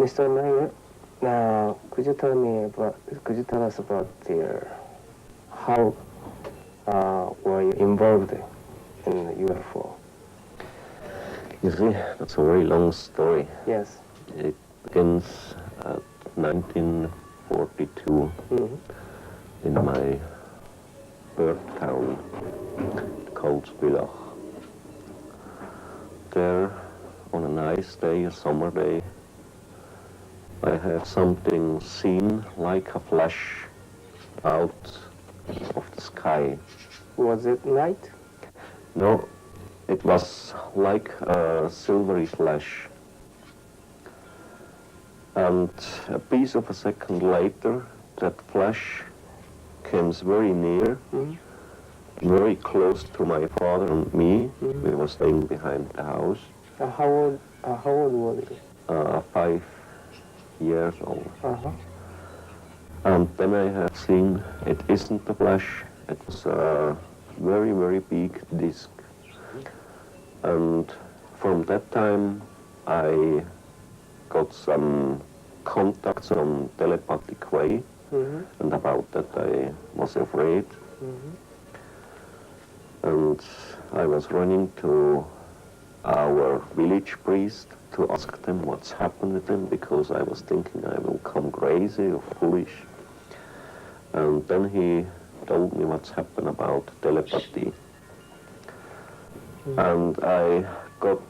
Mr. Meier, now could you tell us about how were you involved in the UFO? You see, that's a very long story. Yes. It begins at 1942 in my birth town called Villach. There, on a nice day, a summer day, I had something seen like a flash out of the sky. Was it night? No, it was like a silvery flash. And a piece of a second later, that flash came very near, very close to my father and me. We were staying behind the house. How old were you? 5 years old. Uh-huh. And then I had seen it isn't a flash, it was a very, very big disc. And from that time I got some contacts on telepathic way, and about that I was afraid. And I was running to our village priest to ask them what's happened with them, because I was thinking I will come crazy or foolish. And then he told me what's happened about telepathy. And I got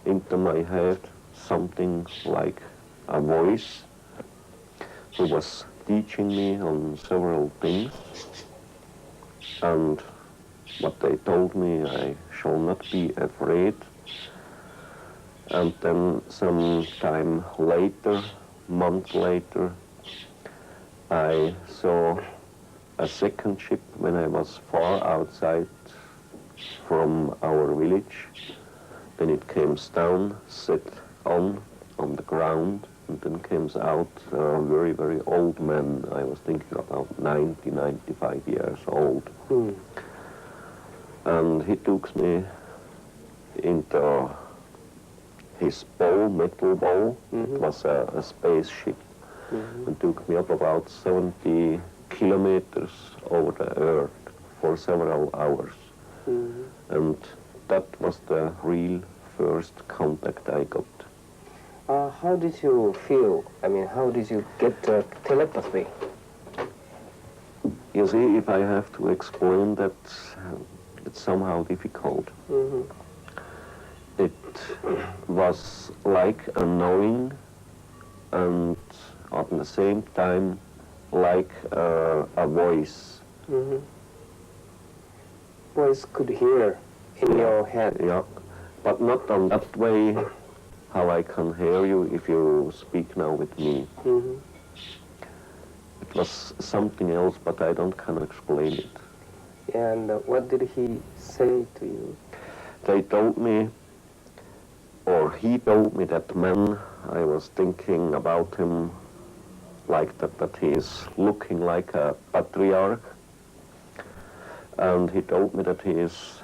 into my head something like a voice who was teaching me on several things. And what they told me, I shall not be afraid. And then some time later, month later, I saw a second ship when I was far outside from our village. Then it came down, set on the ground, and then came out a very, very old man. I was thinking about 90, 95 years old. And he took me into his bow, metal bow. It was a spaceship, and took me up about 70 kilometers over the earth for several hours. And that was the real first contact I got. How did you feel? I mean, how did you get telepathy? You see, if I have to explain that, it's somehow difficult. It was like a knowing, and at the same time like a voice. Voice could hear in your head. Yeah, but not on that way how I can hear you if you speak now with me. It was something else, but I don't can explain it. And what did he say to you? They told me, or he told me, that man, I was thinking about him like that he is looking like a patriarch. And he told me that he is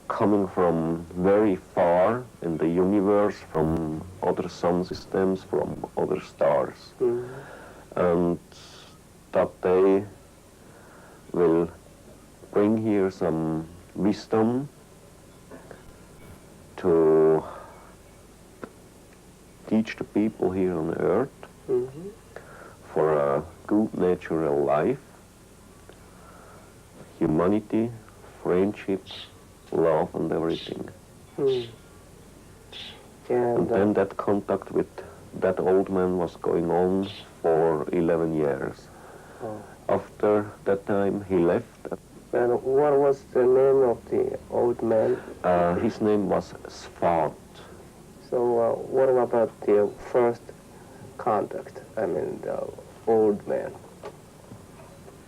coming from very far in the universe, from other sun systems, from other stars. And that they will bring here some wisdom to teach the people here on earth for a good natural life, humanity, friendship, love and everything. And then that contact with that old man was going on for 11 years. After that time he left. And what was the name of the old man? His name was Svat. So what about the first contact? I mean, the old man.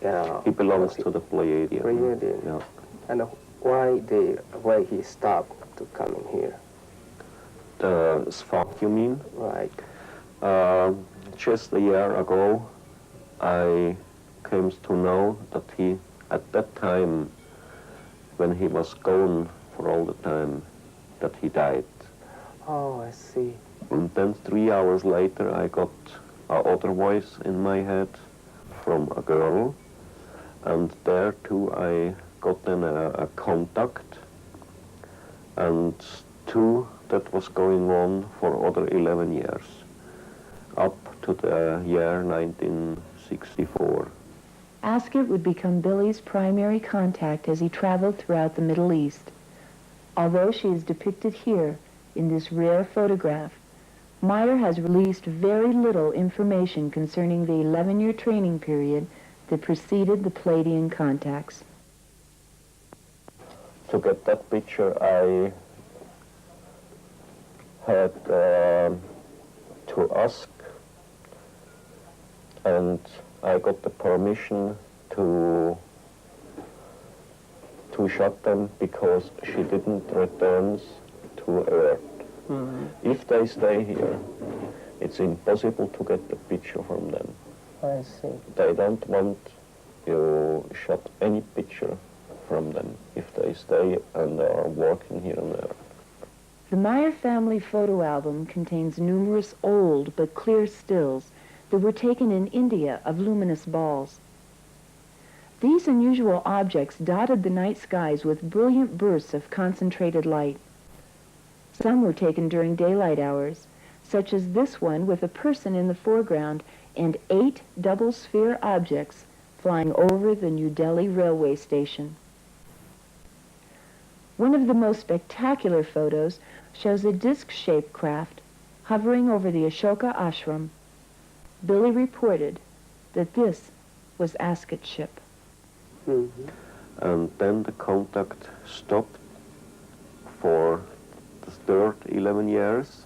Yeah. He belongs to the Pleiadian. Pleiadian. Yeah. And why he stopped to coming here? The Svat, you mean? Right. Just a year ago, I came to know that he, at that time, when he was gone for all the time, that he died. Oh, I see. And then 3 hours later I got another voice in my head from a girl, and there too I got then a contact, and two that was going on for other 11 years, up to the year 1964. Ascot would become Billy's primary contact as he traveled throughout the Middle East. Although she is depicted here in this rare photograph, Meier has released very little information concerning the 11-year training period that preceded the Pleiadian contacts. To get that picture, I had to ask, and I got the permission to shot them because she didn't return to Earth. Mm-hmm. If they stay here, it's impossible to get the picture from them. I see. They don't want you shot any picture from them if they stay and are working here on Earth. The Meier family photo album contains numerous old but clear stills that were taken in India of luminous balls. These unusual objects dotted the night skies with brilliant bursts of concentrated light. Some were taken during daylight hours, such as this one with a person in the foreground and 8 double-sphere objects flying over the New Delhi railway station. One of the most spectacular photos shows a disc-shaped craft hovering over the Ashoka ashram. Billy reported that this was Ascot's ship. Mm-hmm. And then the contact stopped for the third 11 years,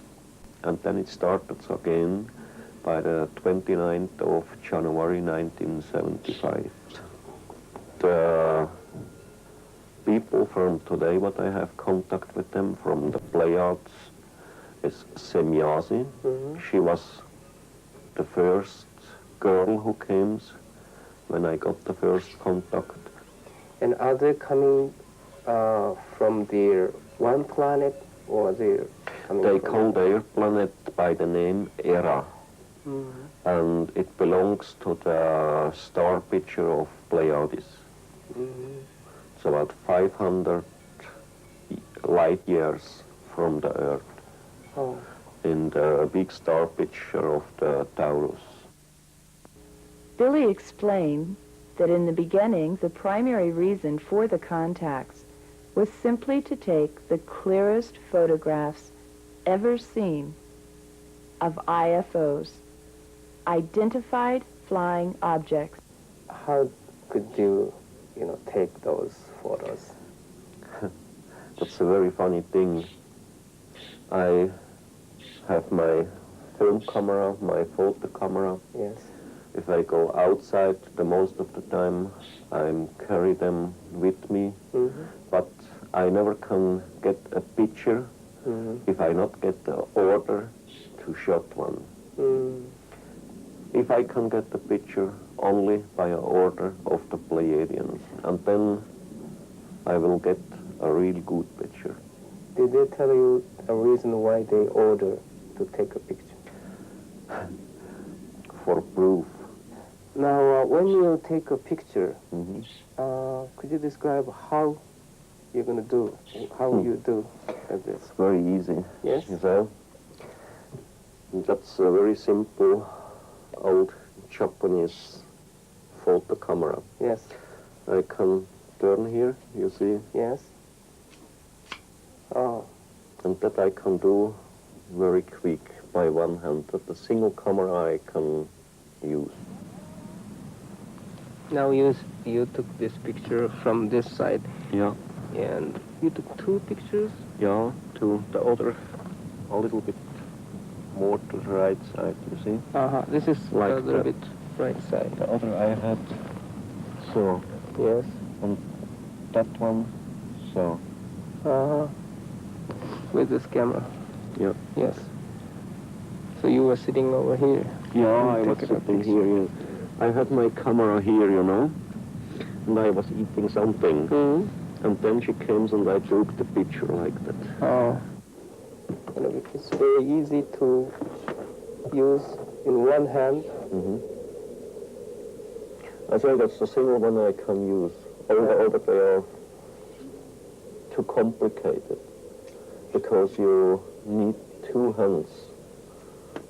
and then it started again by the 29th of January 1975. The people from today, what I have contact with them from the Pleiades, is Semjase. Mm-hmm. She was the first girl who came when I got the first contact. And are they coming from their one planet, or they're coming They from call their planet by the name Erra. Mm-hmm. And it belongs to the star picture of Pleiades. Mm-hmm. It's about 500 light years from the Earth. Oh. In the big star picture of the Taurus. Billy explained that in the beginning, the primary reason for the contacts was simply to take the clearest photographs ever seen of IFOs, identified flying objects. How could you, take those photos? That's a very funny thing. I have my film camera, my photo camera. Yes. If I go outside, the most of the time I carry them with me, mm-hmm. but I never can get a picture if I not get the order to shot one. Mm. If I can get the picture only by an order of the Pleiadians, and then I will get a real good picture. Did they tell you a reason why they order to take a picture? For proof. Now, when you take a picture, mm-hmm. Could you describe how you're going to do, how you do this? It's very easy. Yes? You know? That's a very simple old Japanese photo camera. Yes. I can turn here, you see? Yes. Oh. And that I can do very quick by one hand. That the single camera I can use. Now you took this picture from this side. Yeah. And you took 2 pictures? Yeah, to the other, a little bit more to the right side, you see? Uh-huh. This is like a little bit right side. The other I had, so. Yes. And that one, so. Uh-huh. With this camera? Yeah. Yes. So you were sitting over here? Yeah, I was sitting here, yes. I had my camera here, and I was eating something. Mm-hmm. And then she came and I took the picture like that. Oh. And it's very easy to use in one hand. I think that's the single one I can use. All the other they are too complicated because you need two hands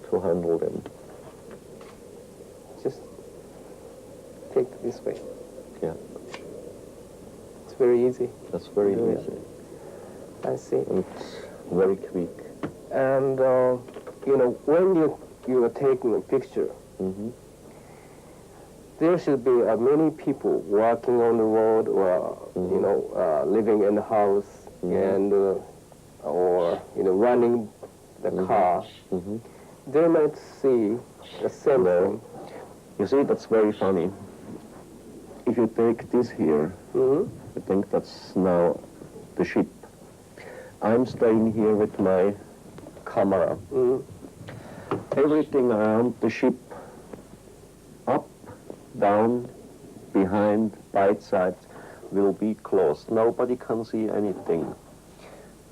to handle them. Just take it this way. Yeah, It's very easy. that's very Yeah. easy. I see. And it's very quick. And when you are taking a picture, there should be many people walking on the road or living in the house and or running the car. They might see the same thing. You see, that's very funny. If you take this here, I think that's now the ship. I'm staying here with my camera. Everything around the ship, up, down, behind, by sides, will be closed. Nobody can see anything.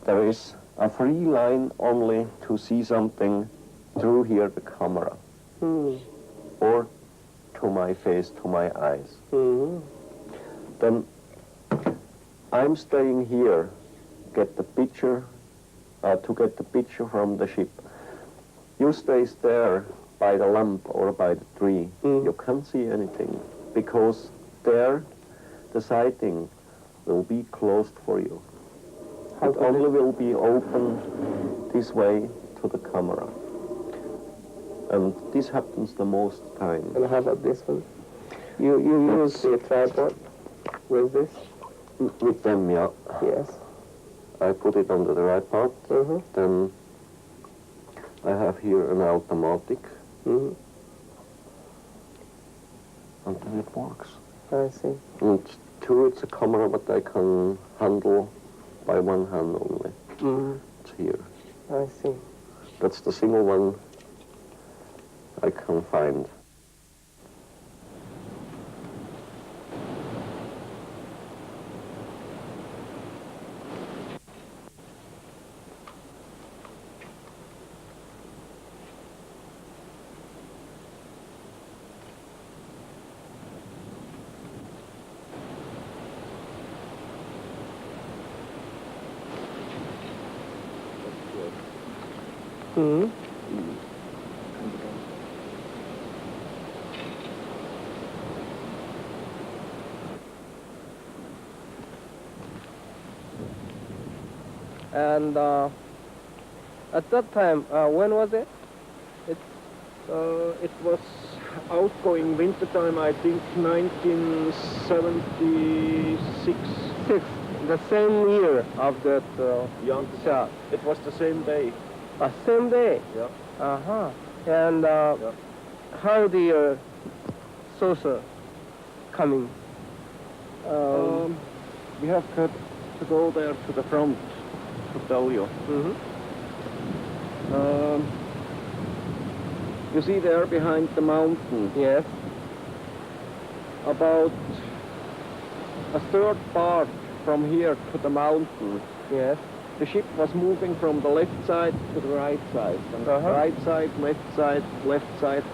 There is a free line only to see something through here, the camera, or to my face, to my eyes. Then I'm staying here, get the picture, to get the picture from the ship. You stay there by the lamp or by the tree. You can't see anything because there the sighting will be closed for you. It only will be open this way to the camera. And this happens the most time. And how about this one? You use the tripod with this? With them, yeah. Yes. I put it under the tripod. Then I have here an automatic. And then it works. I see. And two, it's a camera that I can handle by one hand only. It's here. I see. That's the single one I can find. And at that time, when was it? It was outgoing winter time, I think 1976. The same year of that shot. It was the same day. Same day? Yeah. And how the saucer coming? We have got to go there to the front to tell you. You see there behind the mountain, Yes. about a third part from here to the mountain. Yes. The ship was moving from the left side to the right side. And right side, left side,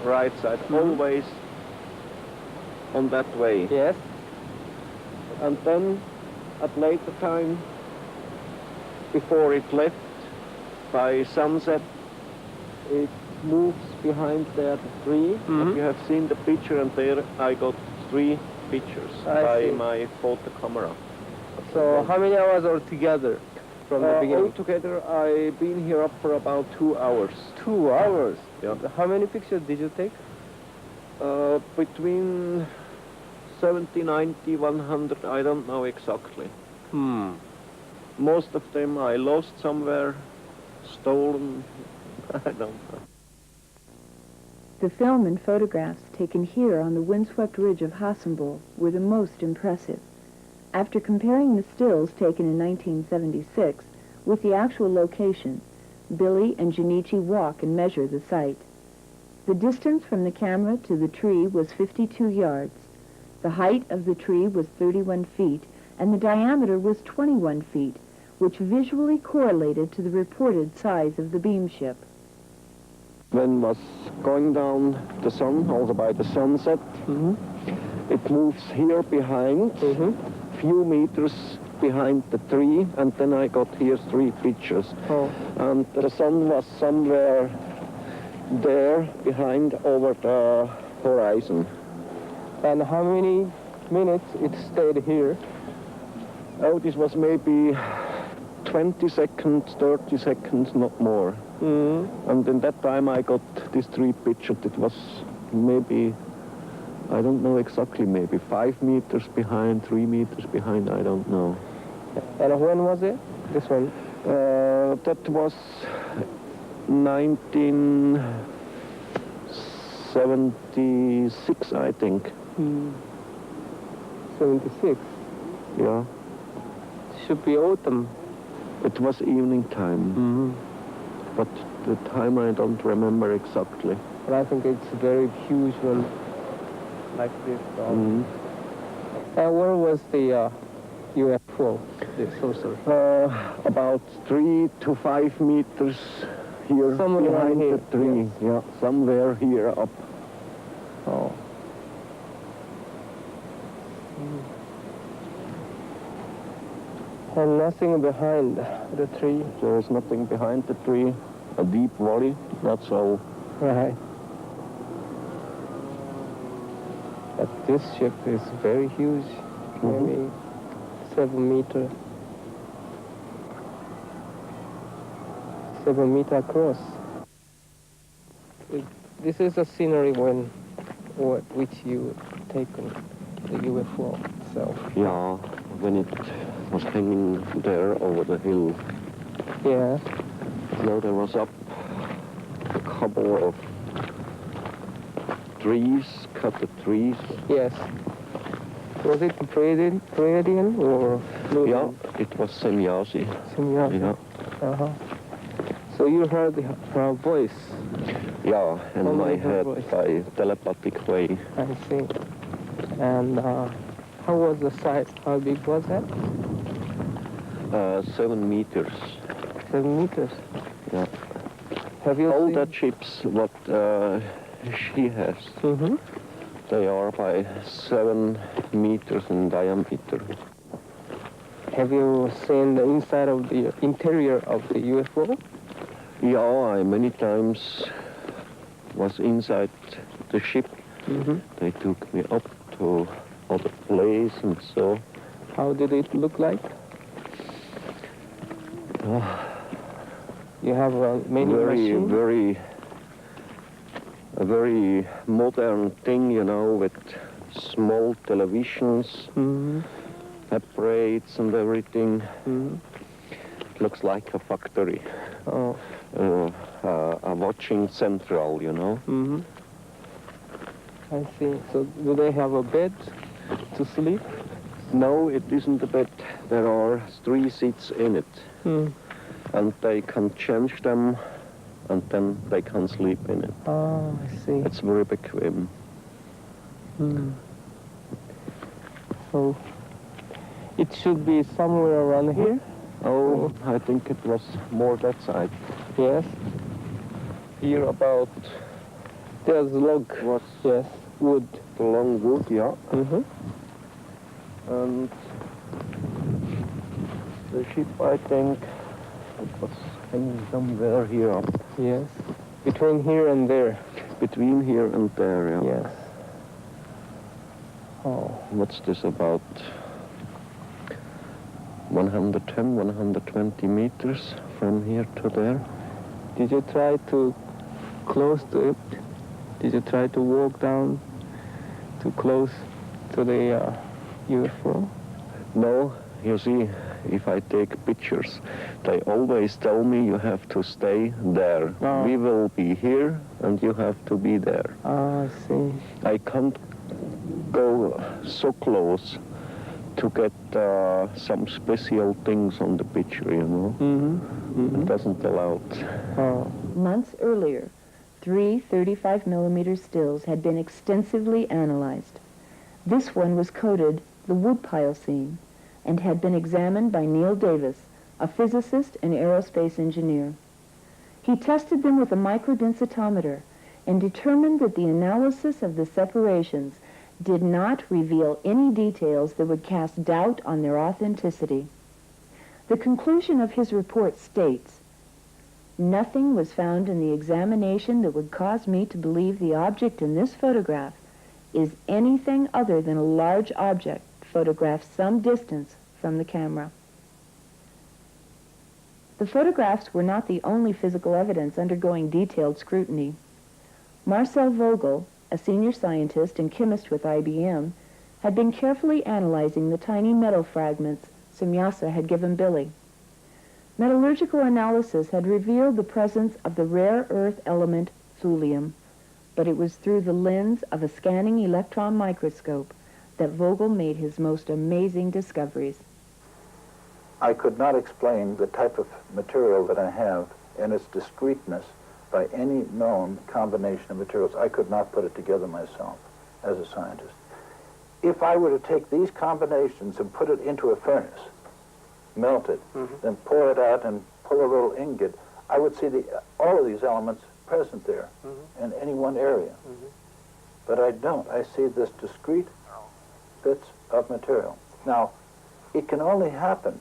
right side, always on that way. Yes. And then at later time, before it left, by sunset, it moves behind there the tree. And you have seen the picture, and there I got 3 pictures by my photo camera. So how many hours altogether from the beginning? Altogether, I've been here up for about 2 hours. 2 hours? Yeah. How many pictures did you take? Between 70, 90, 100, I don't know exactly. Most of them I lost somewhere, stolen, I don't know. The film and photographs taken here on the windswept ridge of Hassenbol were the most impressive. After comparing the stills taken in 1976 with the actual location, Billy and Junichi walk and measure the site. The distance from the camera to the tree was 52 yards. The height of the tree was 31 feet, and the diameter was 21 feet, which visually correlated to the reported size of the beam ship. When was going down the sun, also by the sunset, it moves here behind, few meters behind the tree, and then I got here 3 pictures. Oh. And the sun was somewhere there behind over the horizon. And how many minutes it stayed here? Oh, this was maybe 20 seconds, 30 seconds, not more. And in that time I got these 3 pictures. It was maybe, I don't know exactly, maybe 5 meters behind, 3 meters behind, I don't know. And when was it? This one? That was 1976, I think. 76. Yeah. Should be autumn. It was evening time. But the time I don't remember exactly. But I think it's a very huge one, like this. And where was the UFO, the saucer? About 3 to 5 meters here Somewhere behind here, the tree. yes. Yeah, somewhere here up. Oh. And nothing behind the tree. There is nothing behind the tree. A deep valley, that's all. Right. But this ship is very huge, maybe 7 meter. 7 meter across. This is a scenery which you taken the UFO itself. Yeah, when it was hanging there over the hill. Yeah. Now there was up a couple of trees, cut the trees. Yes. Was it Pleiadian or Lunar? Yeah, it was semjase. Semjase. Yeah, So you heard her voice. yeah, in Only my her head voice. by telepathic way. I see. And how was the size? How big was that? 7 meters. 7 meters. Yeah. Have you All seen? the ships what she has, they are by 7 meters in diameter. Have you seen the inside of the interior of the UFO? Yeah, I many times was inside the ship. They took me up to other place and so. How did it look like? You have many machines? A very modern thing, you know, with small televisions, apparatus and everything. It looks like a factory. Oh. A watching central, you know. I see. So do they have a bed to sleep? No, it isn't a bed. There are 3 seats in it. And they can change them, and then they can sleep in it. Oh, I see. It's very big. So it should be somewhere around here? Oh, I think it was more that side. Yes. Here about, there's log. Was Yes, wood. the long wood, yeah. And the ship, I think, it was hanging somewhere here up. Yes. Between here and there. Between here and there, yeah. Yes. Oh. What's this about? 110, 120 meters from here to there. Did you try to close to it? Did you try to walk down too close to the UFO? No, you see, if I take pictures, they always tell me you have to stay there. Oh. We will be here and you have to be there. Ah, I see. I can't go so close to get some special things on the picture, you know. It doesn't allow it. Oh. Months earlier, 3 35mm stills had been extensively analyzed. This one was coded the woodpile scene and had been examined by Neil Davis, a physicist and aerospace engineer. He tested them with a microdensitometer and determined that the analysis of the separations did not reveal any details that would cast doubt on their authenticity. The conclusion of his report states, "Nothing was found in the examination that would cause me to believe the object in this photograph is anything other than a large object photographed some distance from the camera." The photographs were not the only physical evidence undergoing detailed scrutiny. Marcel Vogel, a senior scientist and chemist with IBM, had been carefully analyzing the tiny metal fragments Semjase had given Billy. Metallurgical analysis had revealed the presence of the rare earth element thulium, but it was through the lens of a scanning electron microscope that Vogel made his most amazing discoveries. I could not explain the type of material that I have and its discreteness by any known combination of materials. I could not put it together myself as a scientist. If I were to take these combinations and put it into a furnace, melt it, then pour it out and pull a little ingot, I would see all of these elements present there in any one area. But I don't. I see this discrete bits of material. Now, it can only happen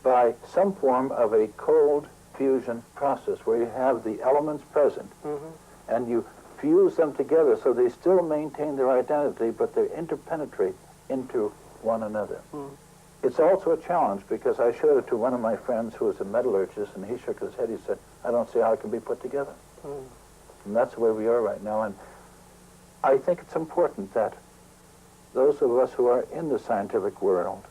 by some form of a cold fusion process where you have the elements present and you fuse them together so they still maintain their identity, but they interpenetrate into one another. It's also a challenge because I showed it to one of my friends who was a metallurgist, and he shook his head. He said, "I don't see how it can be put together." And that's the way we are right now. And I think it's important that those of us who are in the scientific world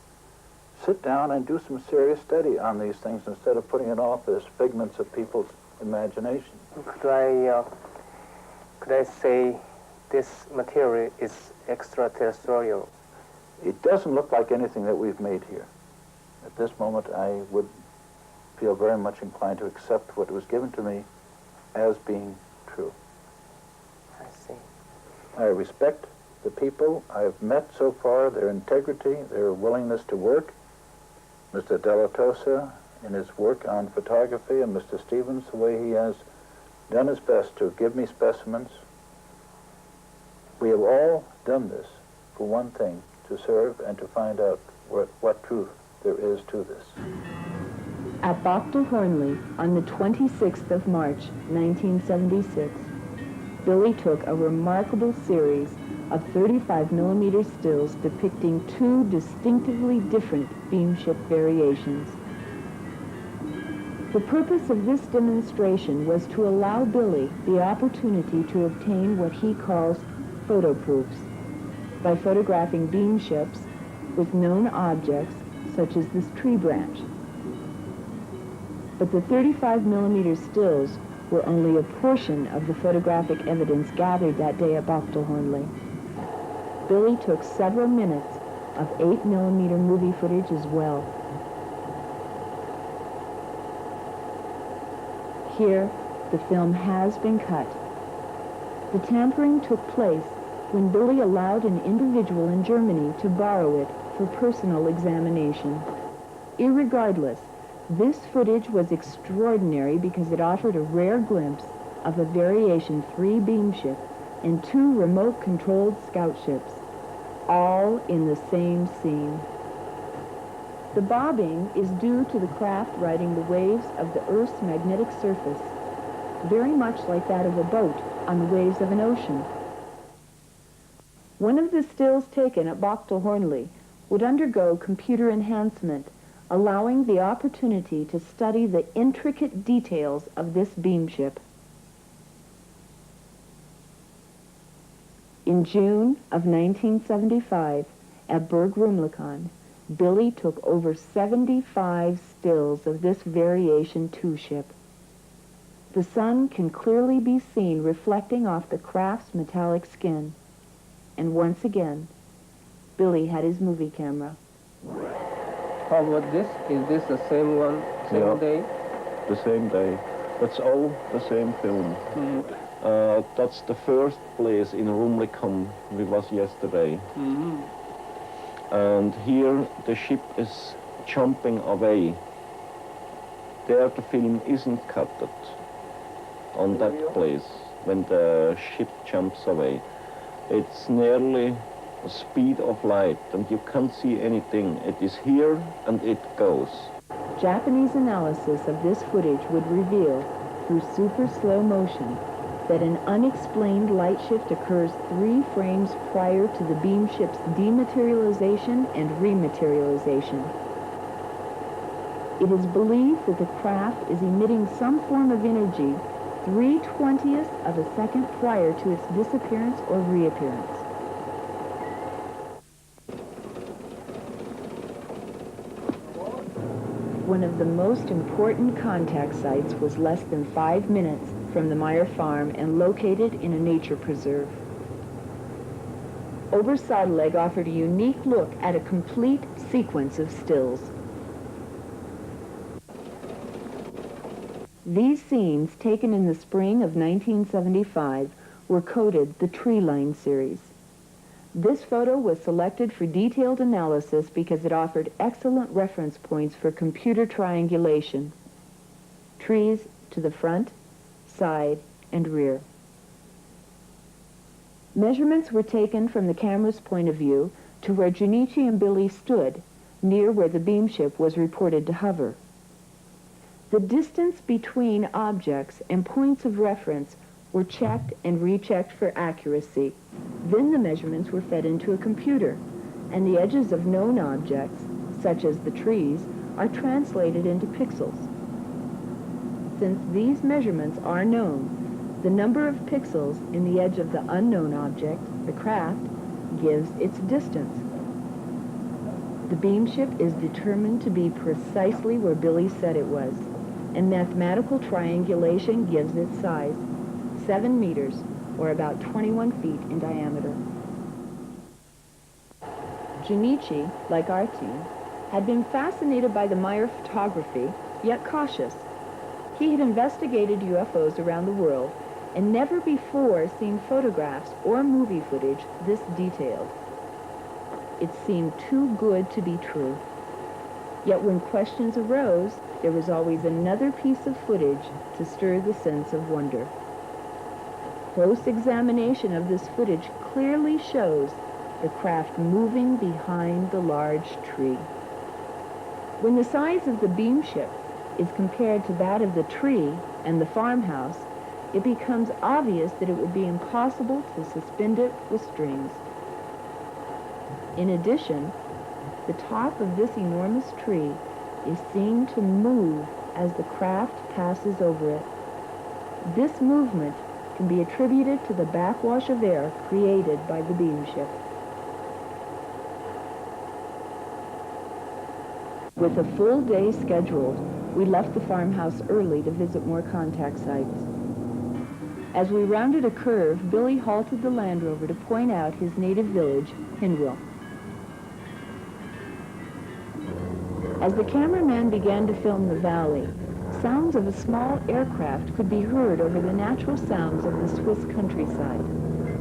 sit down and do some serious study on these things instead of putting it off as figments of people's imagination. Could I say this material is extraterrestrial? It doesn't look like anything that we've made here. At this moment, I would feel very much inclined to accept what was given to me as being true. I see. I respect the people I've met so far, their integrity, their willingness to work. Mr. Della Tosa in his work on photography, and Mr. Stevens, the way he has done his best to give me specimens. We have all done this for one thing, to serve and to find out what truth there is to this. At Bochtel Hornley, on the 26th of March, 1976, Billy took a remarkable series of 35mm stills depicting two distinctively different beamship variations. The purpose of this demonstration was to allow Billy the opportunity to obtain what he calls photo proofs by photographing beamships with known objects such as this tree branch. But the 35mm stills were only a portion of the photographic evidence gathered that day at Bochtel Hornley. Billy took several minutes of 8mm movie footage as well. Here, the film has been cut. The tampering took place when Billy allowed an individual in Germany to borrow it for personal examination. Irregardless, this footage was extraordinary because it offered a rare glimpse of a Variation 3 beamship and two remote-controlled scout ships, all in the same scene. The bobbing is due to the craft riding the waves of the Earth's magnetic surface, very much like that of a boat on the waves of an ocean. One of the stills taken at Bochtel Hornley would undergo computer enhancement, allowing the opportunity to study the intricate details of this beamship. In June of 1975, at Berg Rumlikon, Billy took over 75 stills of this Variation 2 ship. The sun can clearly be seen reflecting off the craft's metallic skin. And once again, Billy had his movie camera. How about this? Is this the same one, same day? The same day. That's all the same film. That's the first place in Rumlikon we was yesterday. And here the ship is jumping away. There the film isn't cut on that place when the ship jumps away. It's nearly the speed of light and you can't see anything. It is here and it goes. Japanese analysis of this footage would reveal, through super slow motion, that an unexplained light shift occurs 3 frames prior to the beam ship's dematerialization and rematerialization. It is believed that the craft is emitting some form of energy 3/20ths of a second prior to its disappearance or reappearance. One of the most important contact sites was less than 5 minutes from the Meier farm and located in a nature preserve. Obersadeleg offered a unique look at a complete sequence of stills. These scenes, taken in the spring of 1975, were coded the Tree Line series. This photo was selected for detailed analysis because it offered excellent reference points for computer triangulation. Trees to the front, side, and rear. Measurements were taken from the camera's point of view to where Junichi and Billy stood, near where the beam ship was reported to hover. The distance between objects and points of reference were checked and rechecked for accuracy. Then the measurements were fed into a computer, and the edges of known objects, such as the trees, are translated into pixels. Since these measurements are known, the number of pixels in the edge of the unknown object, the craft, gives its distance. The beam ship is determined to be precisely where Billy said it was, and mathematical triangulation gives its size, 7 meters, or about 21 feet in diameter. Junichi, like our team, had been fascinated by the Meier photography, yet cautious. He had investigated UFOs around the world and never before seen photographs or movie footage this detailed. It seemed too good to be true. Yet when questions arose, there was always another piece of footage to stir the sense of wonder. Close examination of this footage clearly shows the craft moving behind the large tree. When the size of the beam ship is compared to that of the tree and the farmhouse, it becomes obvious that it would be impossible to suspend it with strings. In addition, the top of this enormous tree is seen to move as the craft passes over it. This movement can be attributed to the backwash of air created by the beam ship. With a full day scheduled, we left the farmhouse early to visit more contact sites. As we rounded a curve, Billy halted the Land Rover to point out his native village, Hinwil. As the cameraman began to film the valley, sounds of a small aircraft could be heard over the natural sounds of the Swiss countryside,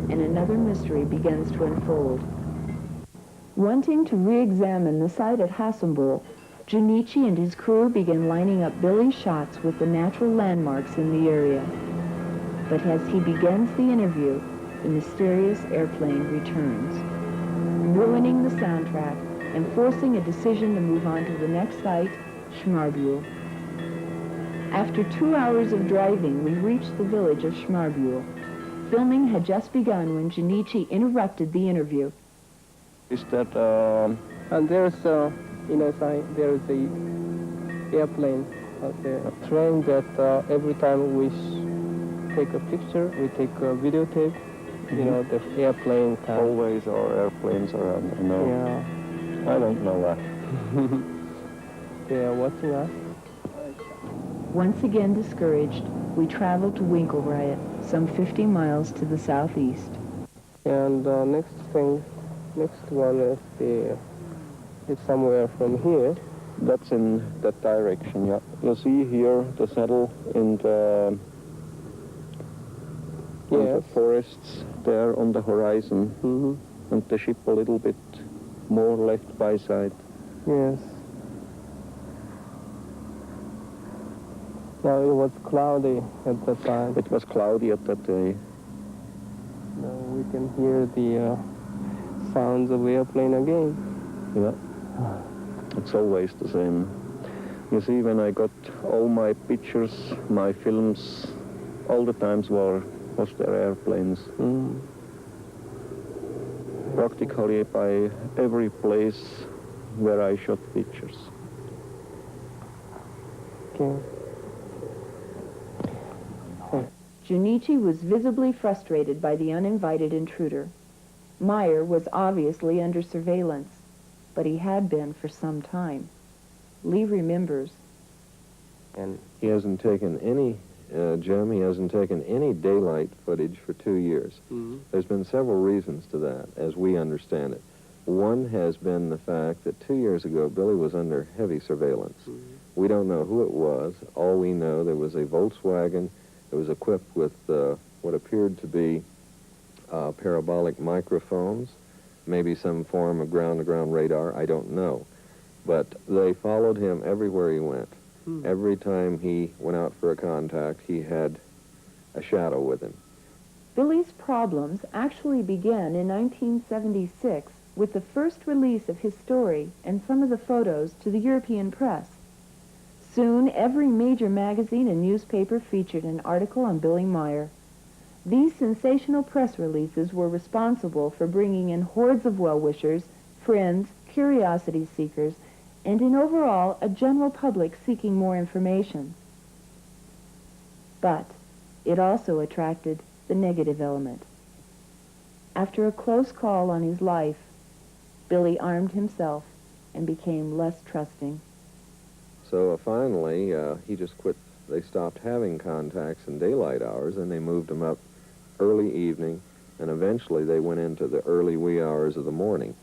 and another mystery begins to unfold. Wanting to re-examine the site at Hassenbull, Junichi and his crew began lining up Billy's shots with the natural landmarks in the area. But as he begins the interview, the mysterious airplane returns, ruining the soundtrack and forcing a decision to move on to the next site, Schmarbuhl. After 2 hours of driving, we reached the village of Schmarbuhl. Filming had just begun when Junichi interrupted the interview. Is that And there's there's a airplane out there, a train that every time we take a picture, we take a videotape, the airplane can. always are airplanes around? No, Yeah, I don't know that. they are watching us. Once again discouraged, we traveled to Winkelried, some 50 miles to the southeast. And next one is it's somewhere from here. That's in that direction, yeah. You see here the saddle in the Yes. forests there on the horizon, Mm-hmm. and the ship a little bit more left by side. Yes. No, it was cloudy at that time. It was cloudy at that day. No, we can hear the sounds of the airplane again. Yeah. It's always the same. You see, when I got all my pictures, my films, all the times was there airplanes. Practically by every place where I shot pictures. Okay. Junichi was visibly frustrated by the uninvited intruder. Meier was obviously under surveillance, but he had been for some time. Lee remembers. And he hasn't taken any, Jim, he hasn't taken any daylight footage for 2 years. There's been several reasons to that, as we understand it. One has been the fact that 2 years ago, Billy was under heavy surveillance. We don't know who it was. All we know, there was a Volkswagen that was equipped with what appeared to be parabolic microphones, maybe some form of ground-to-ground radar, I don't know. But they followed him everywhere he went. Every time he went out for a contact, he had a shadow with him. Billy's problems actually began in 1976 with the first release of his story and some of the photos to the European press. Soon, every major magazine and newspaper featured an article on Billy Meier. These sensational press releases were responsible for bringing in hordes of well-wishers, friends, curiosity seekers, and in overall a general public seeking more information. But it also attracted the negative element. After a close call on his life, Billy armed himself and became less trusting. So finally, he just quit. They stopped having contacts in daylight hours, and they moved him up early evening, and eventually they went into the early wee hours of the morning.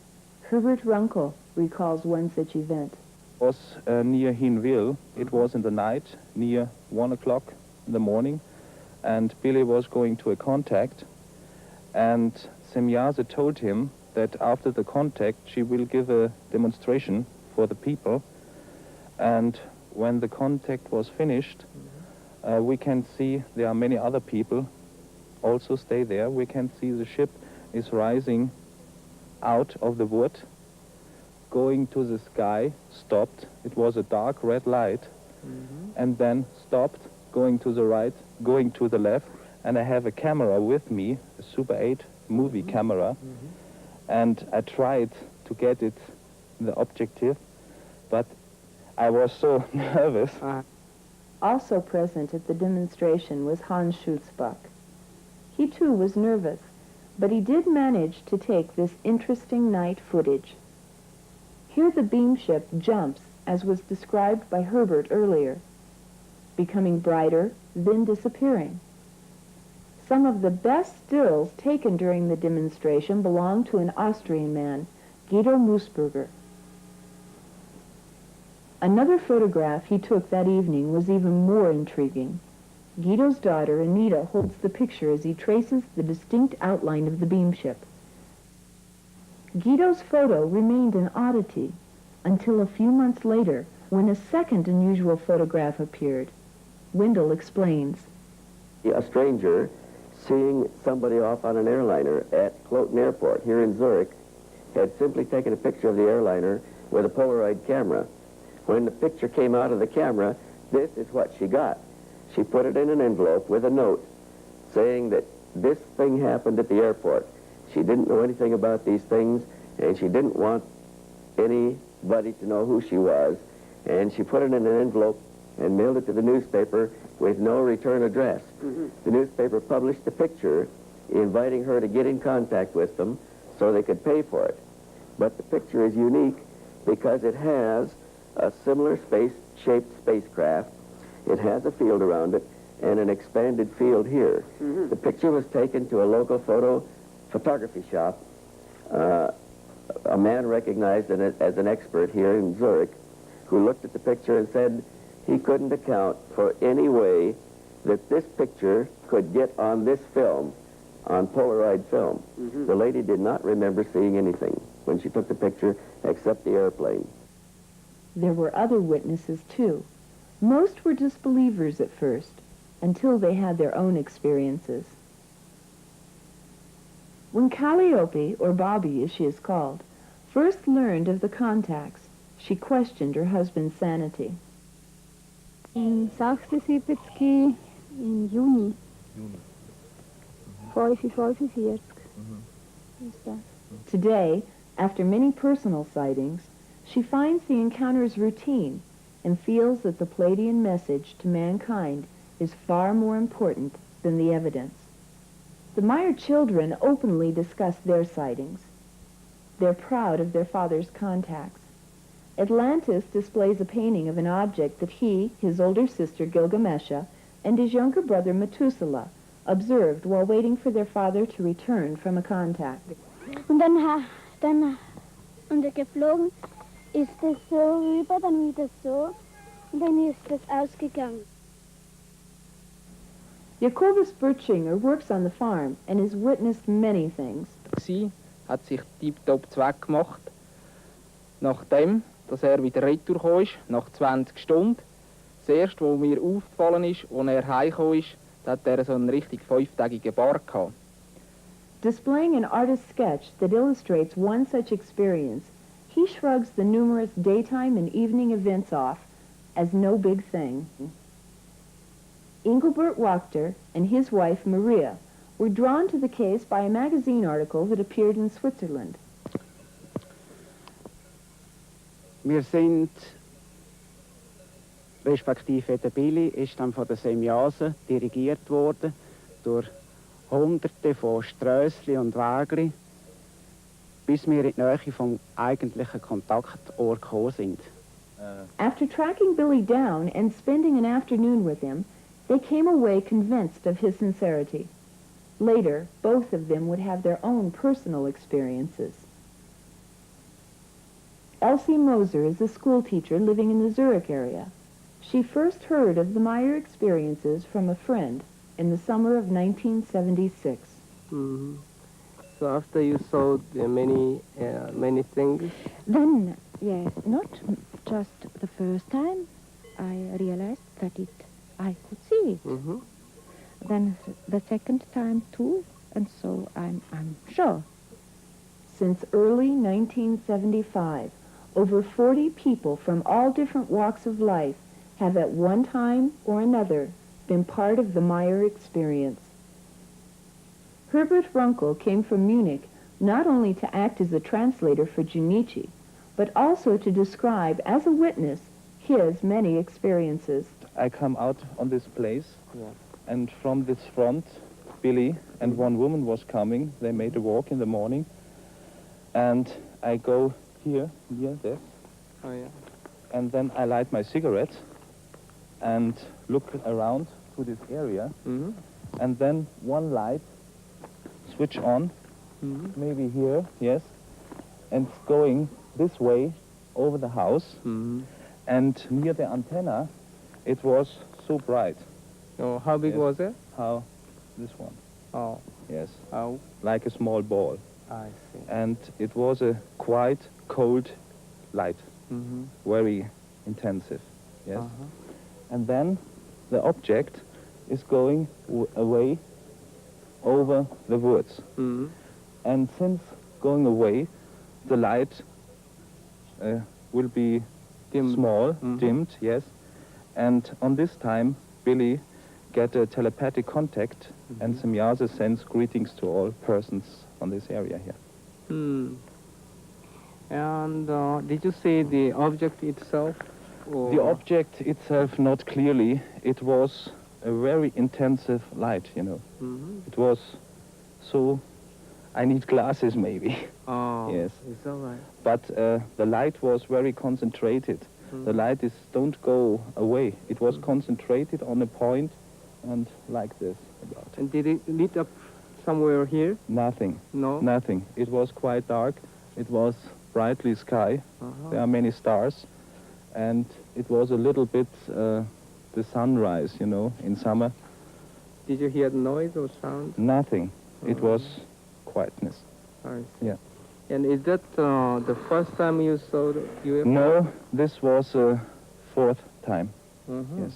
Herbert Runkle recalls one such event. It was near Hinwil. It was in the night, near 1 o'clock in the morning, and Billy was going to a contact, and Semjase told him that after the contact she will give a demonstration for the people, and when the contact was finished, we can see there are many other people also stay there. We can see the ship is rising out of the wood, going to the sky, stopped. It was a dark red light, and then stopped, going to the right, going to the left, and I have a camera with me, a Super 8 movie camera, and I tried to get it, the objective, but I was so nervous. Also present at the demonstration was Hans Schutzbach. He too was nervous, but he did manage to take this interesting night footage. Here the beam ship jumps, as was described by Herbert earlier, becoming brighter, then disappearing. Some of the best stills taken during the demonstration belong to an Austrian man, Guido Moosberger. Another photograph he took that evening was even more intriguing. Guido's daughter, Anita, holds the picture as he traces the distinct outline of the beam ship. Guido's photo remained an oddity until a few months later, when a second unusual photograph appeared. Wendell explains. A stranger seeing somebody off on an airliner at Cloten Airport here in Zurich had simply taken a picture of the airliner with a Polaroid camera. When the picture came out of the camera, this is what she got. She put it in an envelope with a note saying that this thing happened at the airport. She didn't know anything about these things, and she didn't want anybody to know who she was. And she put it in an envelope and mailed it to the newspaper with no return address. The newspaper published the picture, inviting her to get in contact with them so they could pay for it. But the picture is unique because it has a similar shaped spacecraft. It has a field around it and an expanded field here. The picture was taken to a local photography shop. A man recognized it as an expert here in Zurich who looked at the picture and said he couldn't account for any way that this picture could get on this film, on Polaroid film. The lady did not remember seeing anything when she took the picture except the airplane. There were other witnesses, too. Most were disbelievers at first, until they had their own experiences. When Calliope, or Bobby as she is called, first learned of the contacts, she questioned her husband's sanity. In 76 im Juni. 45. Ist das. Today, after many personal sightings, she finds the encounters routine and feels that the Pleiadian message to mankind is far more important than the evidence. The Meier children openly discuss their sightings. They're proud of their father's contacts. Atlantis displays a painting of an object that he, his older sister Gilgamesha, and his younger brother Methuselah observed while waiting for their father to return from a contact. Und dann und er geflogen, ist es so rüber, dann wieder so, und dann ist es ausgegangen. Jacobus Birchinger works on the farm and has witnessed many things. Sie hat sich tiptop zweckgemacht. Nachdem, dass er wieder retour ist, nach 20 Stunden, das erste, was mir aufgefallen ist, als er heimgekommen ist, da hat er so einen richtig 5-tägigen Bart gehabt. Displaying an artist's sketch that illustrates one such experience, he shrugs the numerous daytime and evening events off as no big thing. Engelbert Wachter and his wife Maria were drawn to the case by a magazine article that appeared in Switzerland. Wir sind, respektive der Billy ist dann von der Semjase dirigiert worden durch Hunderte von Strössli und Wägli, bis wir in die Nähe vom eigentlichen Kontaktort gekommen sind. After tracking Billy down and spending an afternoon with him, they came away convinced of his sincerity. Later, both of them would have their own personal experiences. Elsie Moser is a school teacher living in the Zurich area. She first heard of the Meier experiences from a friend in the summer of 1976. Mm-hmm. So after you saw many things? Then, yes, not just the first time, I realized that I could see it. Mm-hmm. Then the second time too, and so I'm sure. Since early 1975, over 40 people from all different walks of life have at one time or another been part of the Meier experience. Herbert Runkel came from Munich not only to act as a translator for Junichi, but also to describe as a witness his many experiences. I come out on this place, and from this front, Billy and one woman was coming. They made a walk in the morning, and I go here, there. Oh, yeah. And then I light my cigarette and look around to this area, Mm-hmm. and then one light switch on, maybe here, yes, and it's going this way over the house, and near the antenna, it was so bright. Oh, how big Yes. was it? How? This one. Oh, Yes. how? Like a small ball. I see. And it was a quite cold light, Mm-hmm. very intensive. Yes. Uh-huh. And then the object is going away over the woods. Mm-hmm. And since going away, the light will be small, dimmed, yes. And on this time, Billy get a telepathic contact, and Semjase sends greetings to all persons on this area here. Hmm. And did you see the object itself? Or? The object itself, not clearly. It was a very intensive light, you know. Mm-hmm. It was so... I need glasses, maybe. Oh, Yes. it's all right. But the light was very concentrated. The light don't go away. It was concentrated on a point and like this. About. And did it lit up somewhere here? Nothing. No? Nothing. It was quite dark. It was brightly sky. Uh-huh. There are many stars. And it was a little bit the sunrise, you know, in summer. Did you hear noise or sound? Nothing. It was quietness. I see. Yeah. And is that the first time you saw the UFO? No, this was fourth time. Mm-hmm. Yes,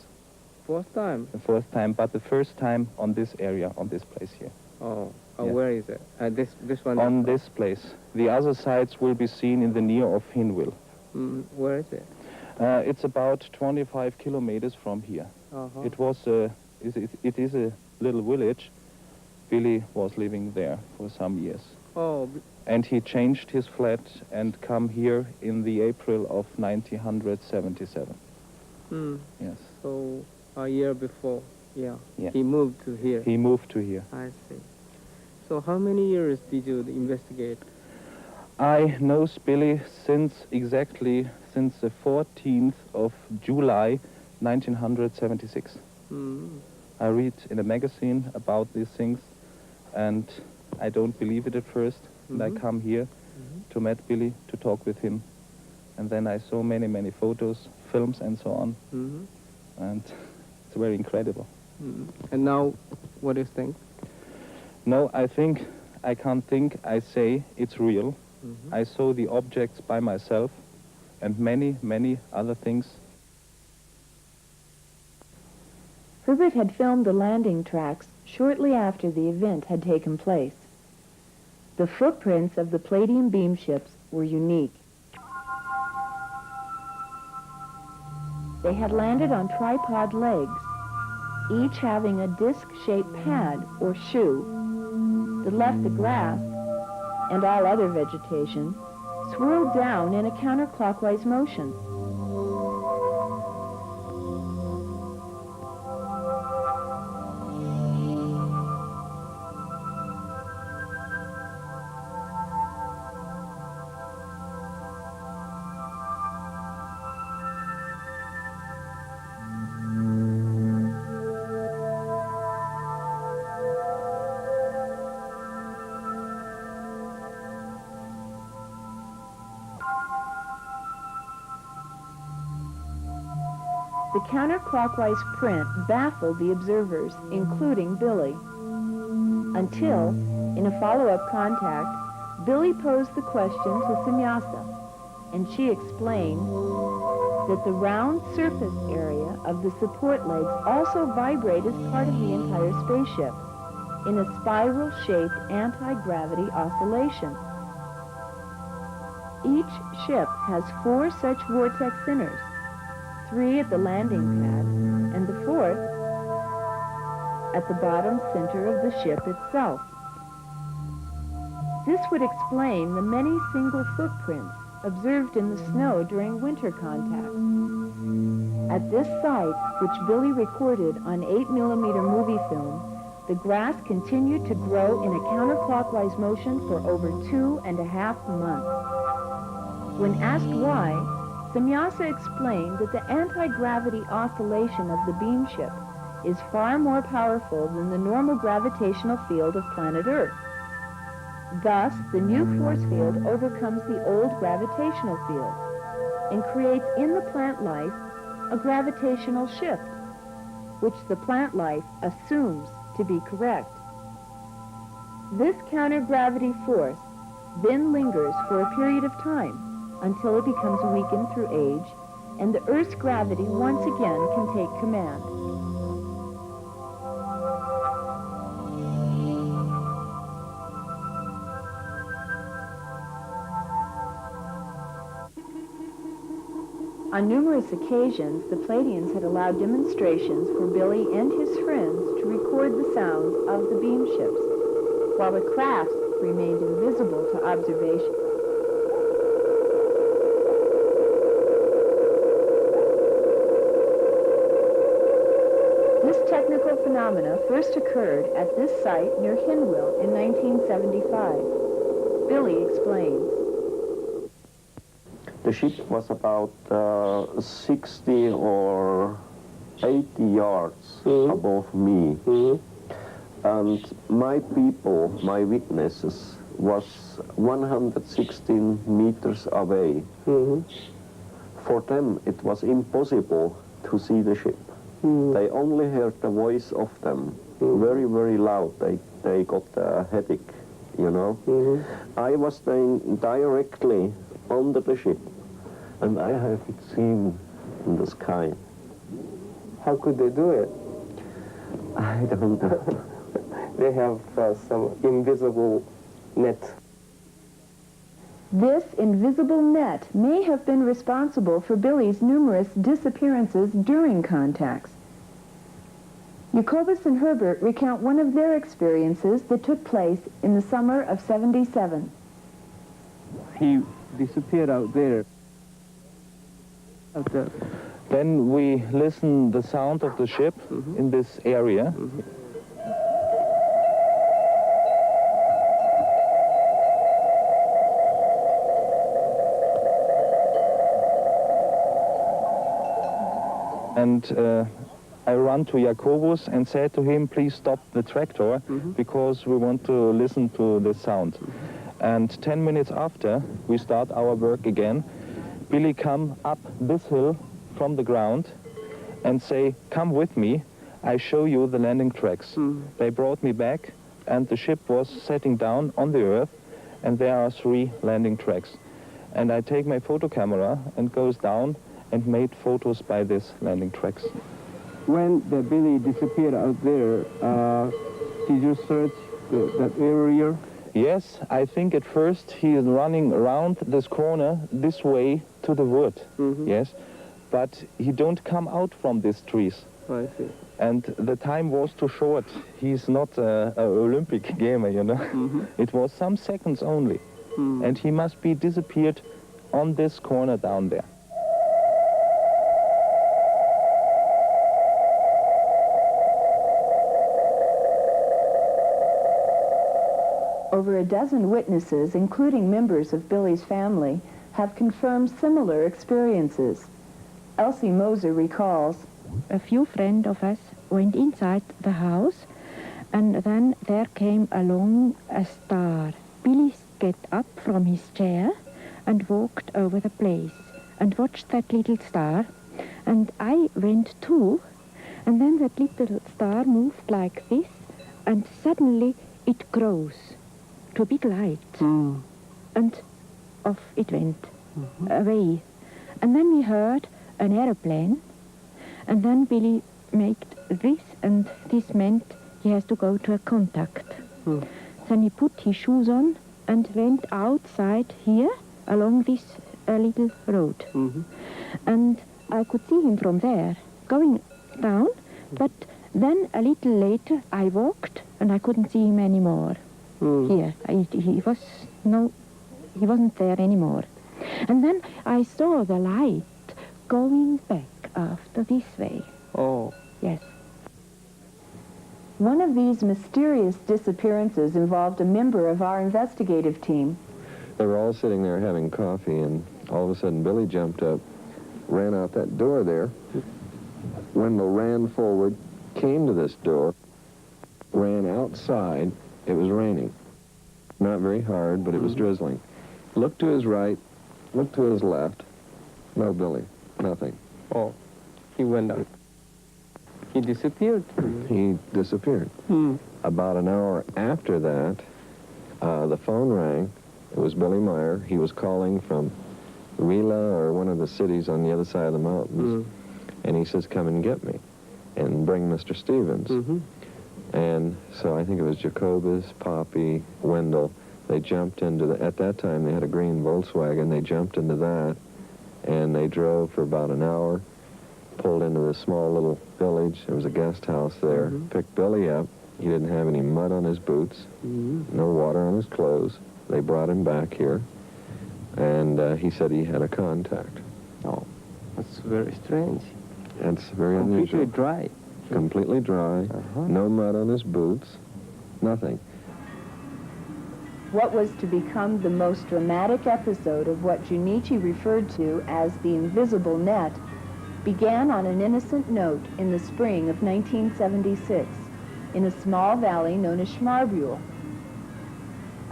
First time? the first time, but the first time on this area, on this place here. Oh, Yeah. where is it? This one? On this place. The other sides will be seen in the near of Hinwil. Where is it? It's about 25 kilometers from here. Uh-huh. It was it is a little village. Billy was living there for some years. Oh, And he changed his flat and come here in the April of 1977. Yes. So a year before, yeah. Yeah. He moved to here. He moved to here. I see. So how many years did you investigate? I know Billy exactly since the 14th of July 1976. I read in a magazine about these things, and I don't believe it at first. And I come here to meet Billy, to talk with him. And then I saw many, many photos, films, and so on. And it's very incredible. And now, what do you think? No, I can't think, I say it's real. I saw the objects by myself and many, many other things. Herbert had filmed the landing tracks shortly after the event had taken place. The footprints of the Palladium beam ships were unique. They had landed on tripod legs, each having a disc-shaped pad or shoe that left the grass and all other vegetation swirled down in a counterclockwise motion. The counterclockwise print baffled the observers, including Billy, until, in a follow-up contact, Billy posed the question to Semjase, and she explained that the round surface area of the support legs also vibrate as part of the entire spaceship in a spiral-shaped anti-gravity oscillation. Each ship has 4 such vortex centers, 3 at the landing pad, and the 4th at the bottom center of the ship itself. This would explain the many single footprints observed in the snow during winter contact. At this site, which Billy recorded on 8mm movie film, the grass continued to grow in a counterclockwise motion for over 2.5 months. When asked why, Semjase explained that the anti-gravity oscillation of the beam ship is far more powerful than the normal gravitational field of planet Earth. Thus, the new force field overcomes the old gravitational field and creates in the plant life a gravitational shift, which the plant life assumes to be correct. This counter-gravity force then lingers for a period of time until it becomes weakened through age, and the Earth's gravity once again can take command. On numerous occasions, the Palladians had allowed demonstrations for Billy and his friends to record the sounds of the beam ships, while the crafts remained invisible to observation. This technical phenomena first occurred at this site near Hinwil in 1975. Billy explains. The ship was about 60 or 80 yards above me. And my people, my witnesses, was 116 meters away. For them, it was impossible to see the ship. They only heard the voice of them, very, very loud. They got a headache, you know. I was staying directly under the ship, and I have it seen in the sky. How could they do it? I don't know. They have some invisible net. This invisible net may have been responsible for Billy's numerous disappearances during contacts. Jacobus and Herbert recount one of their experiences that took place in the summer of '77. He disappeared out there. Then we listen the sound of the ship in this area. And I ran to Jacobus and said to him, please stop the tractor because we want to listen to the sound. And 10 minutes after we start our work again, Billy come up this hill from the ground and say, come with me, I show you the landing tracks. They brought me back and the ship was setting down on the earth and there are 3 landing tracks. And I take my photo camera and goes down and made photos by these landing tracks. When the Billy disappeared out there, did you search that area? Yes, I think at first he is running around this corner this way to the wood, yes, but he don't come out from these trees. I see. And the time was too short. He's not an Olympic gamer, you know. It was some seconds only. And he must be disappeared on this corner down there. Over a dozen witnesses, including members of Billy's family, have confirmed similar experiences. Elsie Moser recalls, a few friends of us went inside the house, and then there came along a star. Billy got up from his chair and walked over the place and watched that little star, and I went too, and then that little star moved like this, and suddenly it grows to a big light, and off it went away. And then we heard an aeroplane, and then Billy made this, and this meant he has to go to a contact. Then he put his shoes on and went outside here along this little road. And I could see him from there going down, but then a little later I walked and I couldn't see him anymore. Here, he wasn't there anymore. And then I saw the light going back after this way. Oh. Yes. One of these mysterious disappearances involved a member of our investigative team. They were all sitting there having coffee, and all of a sudden Billy jumped up, ran out that door there. Wendell ran forward, came to this door, ran outside. It was raining. Not very hard, but it was drizzling. Looked to his right, looked to his left. No Billy, nothing. Oh, he went out. He disappeared. He disappeared. About an hour after that, the phone rang. It was Billy Meier. He was calling from Rila or one of the cities on the other side of the mountains. And he says, come and get me and bring Mr. Stevens. And so I think it was Jacobus, Poppy, Wendell. They jumped into the, at that time they had a green Volkswagen. They jumped into that and they drove for about an hour, pulled into this small little village. There was a guest house there. Picked Billy up. He didn't have any mud on his boots, no water on his clothes. They brought him back here, and he said he had a contact. Oh, that's very strange. That's very unusual. Completely dry. Completely dry, no mud on his boots, nothing. What was to become the most dramatic episode of what Junichi referred to as the invisible net began on an innocent note in the spring of 1976 in a small valley known as Schmarbühl.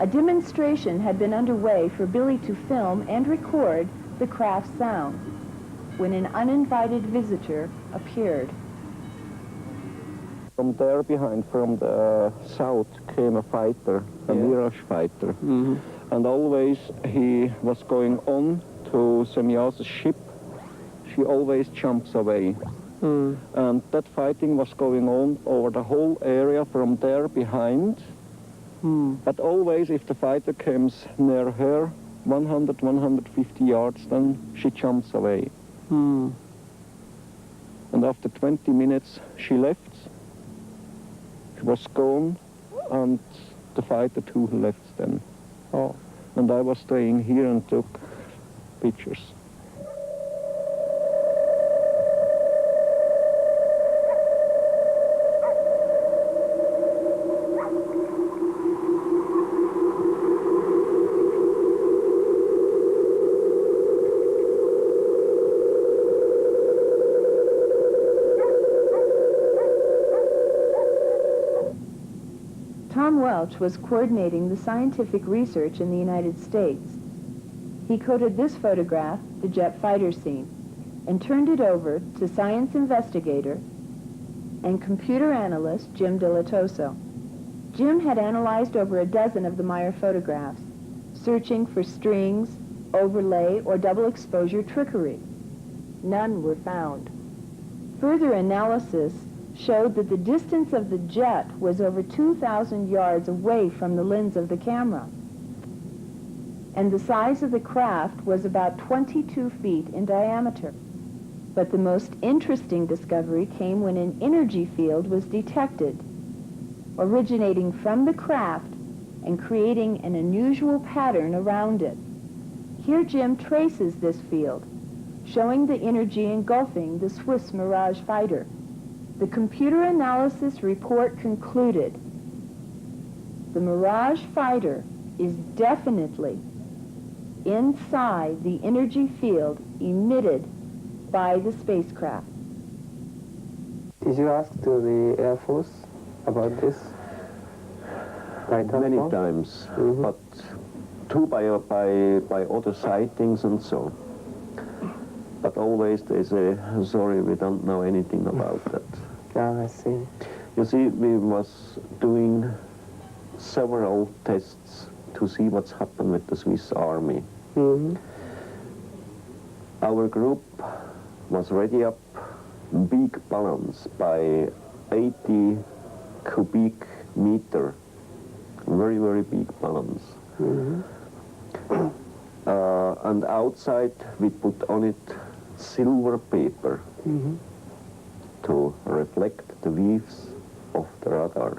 A demonstration had been underway for Billy to film and record the craft's sound when an uninvited visitor appeared. From there behind, from the south, came a fighter, a Mirage fighter. And always he was going on to Semjase's ship. She always jumps away. And that fighting was going on over the whole area from there behind. But always if the fighter comes near her, 100, 150 yards, then she jumps away. And after 20 minutes, she left. She was gone, and the fighter too left then. And I was staying here and took pictures. Tom Welch was coordinating the scientific research in the United States. He coded this photograph, the jet fighter scene, and turned it over to science investigator and computer analyst Jim Dilatoso. Jim had analyzed over a dozen of the Meier photographs, searching for strings, overlay, or double exposure trickery. None were found. Further analysis showed that the distance of the jet was over 2,000 yards away from the lens of the camera. And the size of the craft was about 22 feet in diameter. But the most interesting discovery came when an energy field was detected, originating from the craft and creating an unusual pattern around it. Here Jim traces this field, showing the energy engulfing the Swiss Mirage fighter. The computer analysis report concluded the Mirage fighter is definitely inside the energy field emitted by the spacecraft. Did you ask to the Air Force about this? Many times, but too by other sightings and so. But always they say, sorry, we don't know anything about that. Yeah, I see. You see, we was doing several tests to see what's happened with the Swiss Army. Our group was ready up big balloons by 80 cubic meter. Very, very big balloons. And outside we put on it silver paper to reflect the waves of the radar.